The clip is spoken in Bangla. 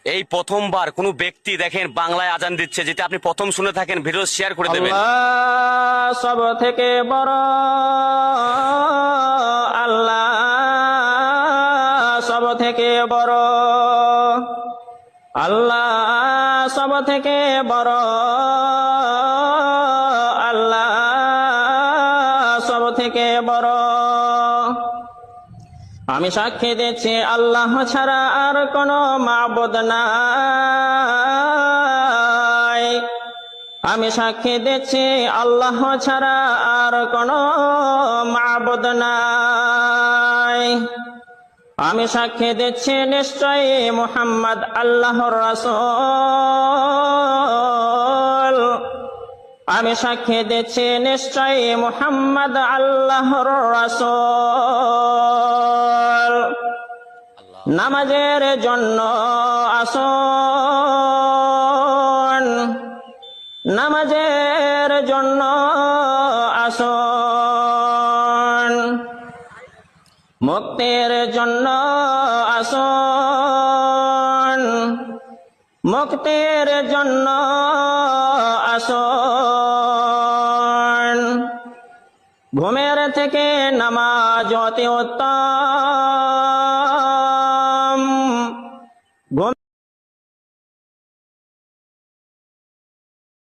এই প্রথমবার কোনো ব্যক্তি দেখেন বাংলায় আজান দিচ্ছে, যেটা আপনি প্রথম শুনে থাকেন, ভিডিও শেয়ার করে দেবেন। আল্লাহ সব থেকে বড়, আল্লাহ সব থেকে বড়, আল্লাহ সব থেকে বড়, আল্লাহ সব থেকে বড়। আমি সাক্ষী দিচ্ছি আল্লাহ ছাড়া আর কোনো মাবুদ নাই। আমি সাক্ষী দিচ্ছি আল্লাহ ছাড়া আর কোনো মাবুদ নাই। আমি সাক্ষী দিচ্ছি নিশ্চয়ই মুহাম্মদ আল্লাহর রাসূল। আমি সাক্ষী দিচ্ছি নিশ্চয়ই মুহাম্মদ আল্লাহর রাসূল। নামাজের জন্য আসুন, নামাজের জন্য আসুন, মুক্তির জন্য আসুন, মুক্তির জন্য আসুন। ঘুমের থেকে নামাজ অতি উত্তম,